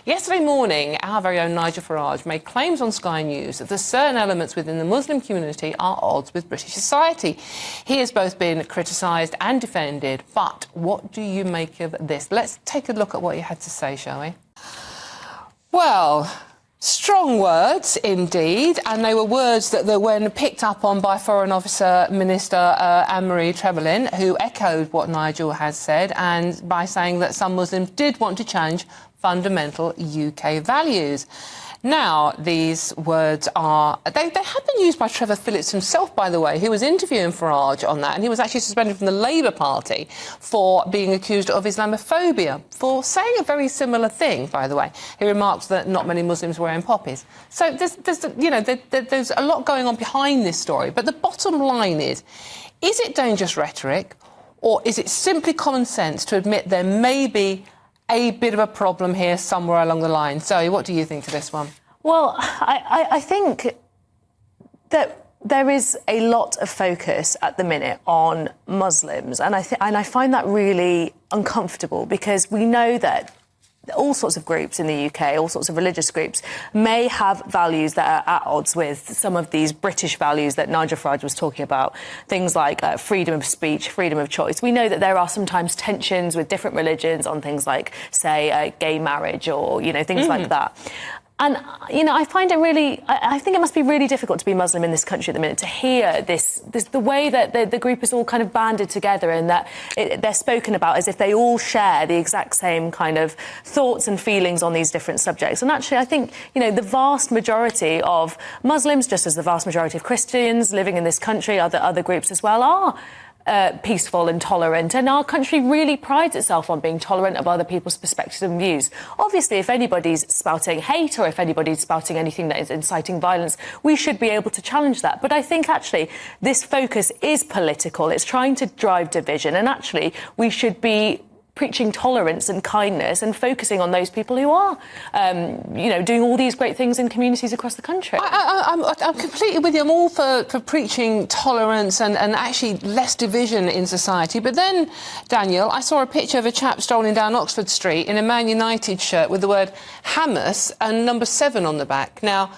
Yesterday morning, our very own Nigel Farage made claims on Sky News that certain elements within the Muslim community are at odds with British society. He has both been criticised and defended, but what do you make of this? Let's take a look at what he had to say, shall we? Well, strong words indeed, and they were words that when picked up on by Foreign Officer Minister Anne-Marie Trevelyan, who echoed what Nigel has said, and by saying that some Muslims did want to challenge fundamental UK values. Now, these words are... They have been used by Trevor Phillips himself, by the way, who was interviewing Farage on that, and he was actually suspended from the Labour Party for being accused of Islamophobia, for saying a very similar thing, by the way. He remarked that not many Muslims were wearing poppies. So there's a lot going on behind this story, but the bottom line is it dangerous rhetoric, or is it simply common sense to admit there may be a bit of a problem here somewhere along the line? Zoe, what do you think of this one? Well, I think that there is a lot of focus at the minute on Muslims, and I find that really uncomfortable, because we know that all sorts of groups in the UK, all sorts of religious groups, may have values that are at odds with some of these British values that Nigel Farage was talking about, things like freedom of speech, freedom of choice. We know that there are sometimes tensions with different religions on things like, say, gay marriage or, things like that. And, I find it really... I think it must be really difficult to be Muslim in this country at the minute, to hear the way that the group is all kind of banded together, and that they're spoken about as if they all share the exact same kind of thoughts and feelings on these different subjects. And actually, I think, the vast majority of Muslims, just as the vast majority of Christians living in this country, other groups as well, are peaceful and tolerant, and our country really prides itself on being tolerant of other people's perspectives and views. Obviously, if anybody's spouting hate, or if anybody's spouting anything that is inciting violence, we should be able to challenge that. But I think actually this focus is political. It's trying to drive division, and actually we should be preaching tolerance and kindness and focusing on those people who are, doing all these great things in communities across the country. I'm completely with you. I'm all for preaching tolerance and actually less division in society. But then, Daniel, I saw a picture of a chap strolling down Oxford Street in a Man United shirt with the word Hamas and number 7 on the back. Now,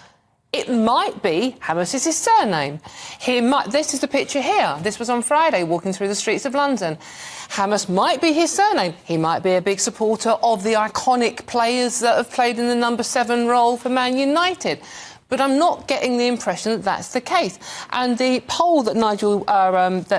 it might be Hamas is his surname. This is the picture here. This was on Friday, walking through the streets of London. Hamas might be his surname. He might be a big supporter of the iconic players that have played in the number 7 role for Man United. But I'm not getting the impression that that's the case. And the poll that Nigel Farage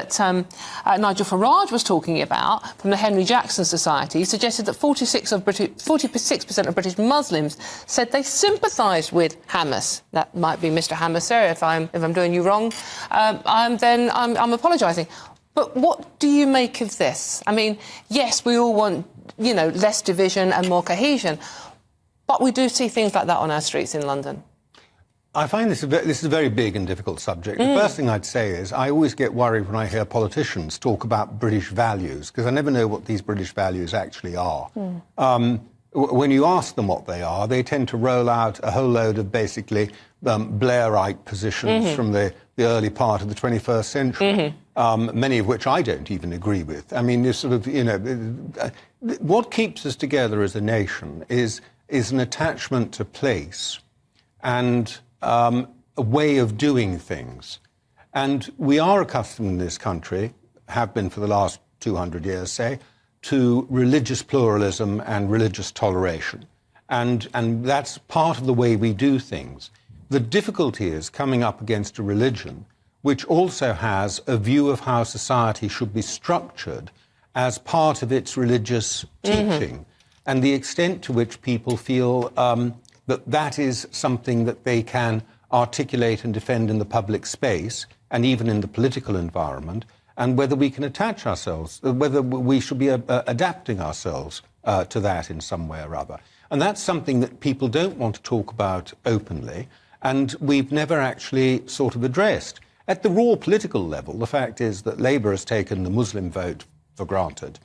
was talking about from the Henry Jackson Society suggested that 46% of British Muslims said they sympathised with Hamas. That might be Mr. Hamas, sir. If I'm doing you wrong, I'm apologising. But what do you make of this? I mean, yes, we all want, less division and more cohesion, but we do see things like that on our streets in London. I find this is a very big and difficult subject. The first thing I'd say is I always get worried when I hear politicians talk about British values, because I never know what these British values actually are. When you ask them what they are, they tend to roll out a whole load of basically Blairite positions from the early part of the 21st century, many of which I don't even agree with. I mean, what keeps us together as a nation is an attachment to place and a way of doing things. And we are accustomed in this country, have been for the last 200 years, say, to religious pluralism and religious toleration. And that's part of the way we do things. The difficulty is coming up against a religion which also has a view of how society should be structured as part of its religious teaching, and the extent to which people feel that is something that they can articulate and defend in the public space and even in the political environment, and whether we can attach ourselves, whether we should be adapting ourselves to that in some way or other. And that's something that people don't want to talk about openly, and we've never actually sort of addressed. At the raw political level, the fact is that Labour has taken the Muslim vote for granted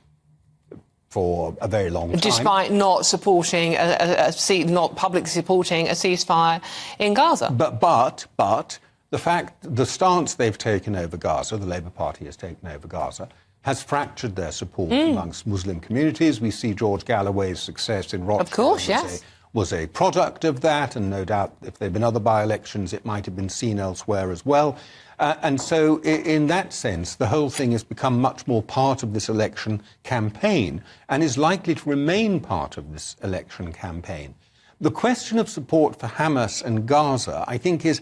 for a very long time. Despite not supporting not publicly supporting a ceasefire in Gaza. But the stance they've taken over Gaza, the Labour Party has taken over Gaza, has fractured their support amongst Muslim communities. We see George Galloway's success in Rochester. Of course, yes. was a product of that, and no doubt if there had been other by-elections, it might have been seen elsewhere as well. And so in that sense, the whole thing has become much more part of this election campaign and is likely to remain part of this election campaign. The question of support for Hamas and Gaza, I think, is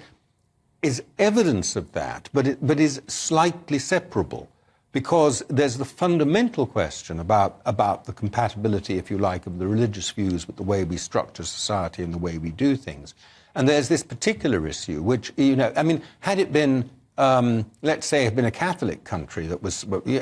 evidence of that, but is slightly separable, because there's the fundamental question about the compatibility, if you like, of the religious views with the way we structure society and the way we do things. And there's this particular issue, which, I mean, had it been, let's say, had been a Catholic country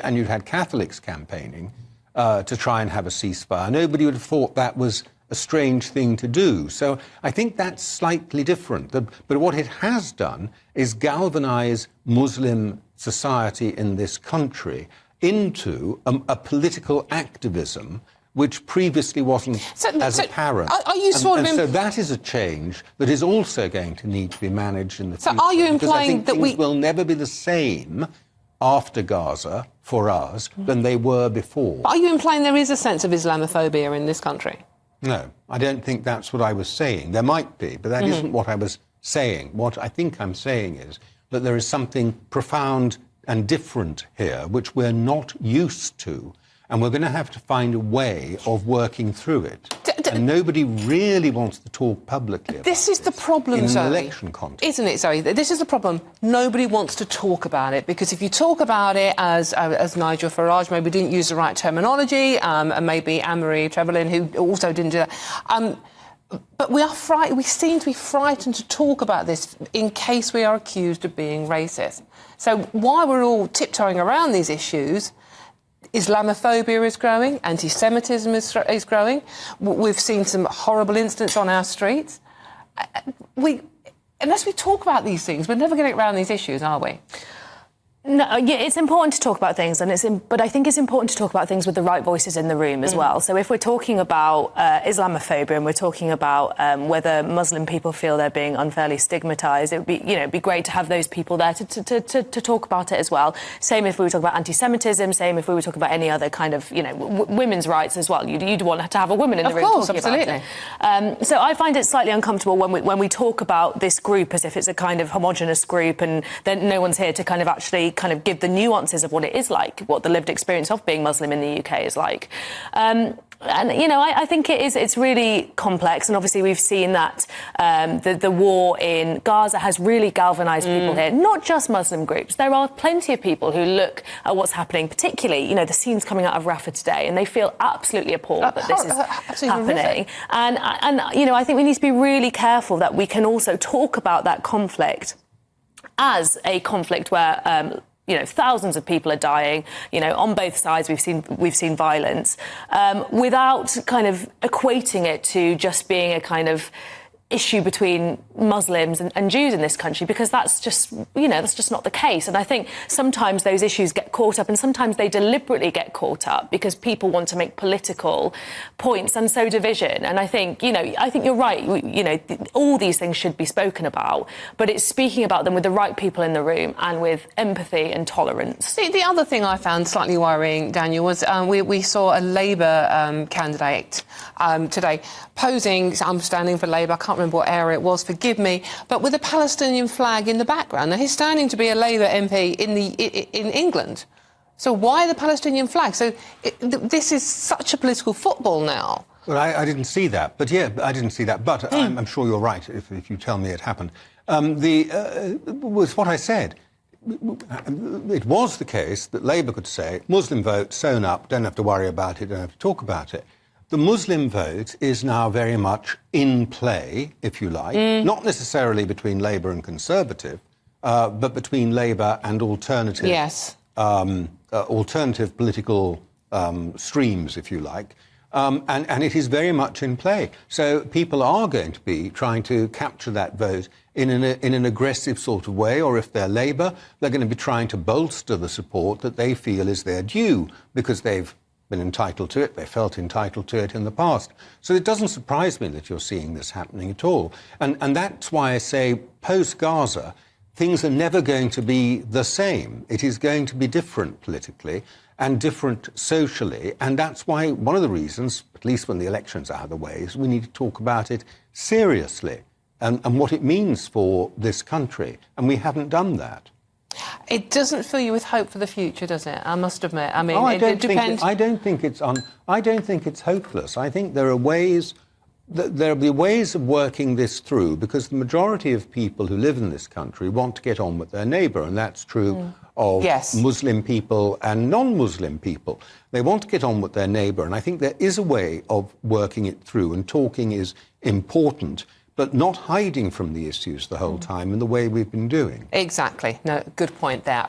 and you'd had Catholics campaigning to try and have a ceasefire, nobody would have thought that was a strange thing to do. So I think that's slightly different. But what it has done is galvanize Muslim society in this country into a political activism which previously wasn't as apparent. Are you sort of so that is a change that is also going to need to be managed in the future. So are you implying that things will never be the same after Gaza for us than they were before? Are you implying there is a sense of Islamophobia in this country? No, I don't think that's what I was saying. There might be, but that isn't what I was saying. What I think I'm saying is that there is something profound and different here, which we're not used to, and we're going to have to find a way of working through it. And nobody really wants to talk publicly about this. Is the problem, in Zoe, an election context. Isn't it, Zoe? This is the problem. Nobody wants to talk about it, because if you talk about it as Nigel Farage maybe didn't use the right terminology, and maybe Anne-Marie Trevelyan, who also didn't do that, but we seem to be frightened to talk about this in case we are accused of being racist. So while we're all tiptoeing around these issues, Islamophobia is growing, anti-Semitism is growing. We've seen some horrible incidents on our streets. Unless we talk about these things, we're never going to get around these issues, are we? No, yeah, it's important to talk about things, but I think it's important to talk about things with the right voices in the room as well. So if we're talking about Islamophobia and we're talking about whether Muslim people feel they're being unfairly stigmatised, it would be, it'd be great to have those people there to talk about it as well. Same if we were talking about anti-Semitism. Same if we were talking about any other kind of, women's rights as well. You'd want to have a woman in the room talking about it. So I find it slightly uncomfortable when we talk about this group as if it's a kind of homogenous group, and then no one's here to kind of actually kind of give the nuances of what it is like, what the lived experience of being Muslim in the UK is like. And, I think it's really complex. And obviously we've seen that the war in Gaza has really galvanised people here, not just Muslim groups. There are plenty of people who look at what's happening, particularly, the scenes coming out of Rafah today, and they feel absolutely appalled that this is happening. And, I think we need to be really careful that we can also talk about that conflict as a conflict where thousands of people are dying. On both sides we've seen violence, without kind of equating it to just being a kind of issue between Muslims and Jews in this country, because that's just not the case. And I think sometimes those issues get caught up, and sometimes they deliberately get caught up because people want to make political points and sow division. And I think you're right. All these things should be spoken about, but it's speaking about them with the right people in the room and with empathy and tolerance. The other thing I found slightly worrying, Daniel, was we saw a Labour candidate today posing. I'm standing for Labour. I can't remember what area it was, forgive me, but with a Palestinian flag in the background. Now, he's standing to be a Labour MP in England. So why the Palestinian flag? So this is such a political football now. Well, I didn't see that, but I didn't see that. But I'm sure you're right if you tell me it happened. Was what I said. It was the case that Labour could say, Muslim vote, sewn up, don't have to worry about it, don't have to talk about it. The Muslim vote is now very much in play, if you like, not necessarily between Labour and Conservative, but between Labour and alternative, alternative political streams, if you like. And it is very much in play. So people are going to be trying to capture that vote in an aggressive sort of way, or if they're Labour, they're going to be trying to bolster the support that they feel is their due, because they've been entitled to it, they felt entitled to it in the past. So it doesn't surprise me that you're seeing this happening at all. And that's why I say, post-Gaza, things are never going to be the same. It is going to be different politically. and different socially. And that's why one of the reasons, at least when the election's out of the way, is we need to talk about it seriously and what it means for this country. And we haven't done that. It doesn't fill you with hope for the future, does it? I must admit. I mean, it depends. I don't think it's hopeless. I think there are ways. There'll be ways of working this through, because the majority of people who live in this country want to get on with their neighbour, and that's true of Muslim people and non-Muslim people. They want to get on with their neighbour, and I think there is a way of working it through, and talking is important, but not hiding from the issues the whole time in the way we've been doing. Exactly. No, good point there.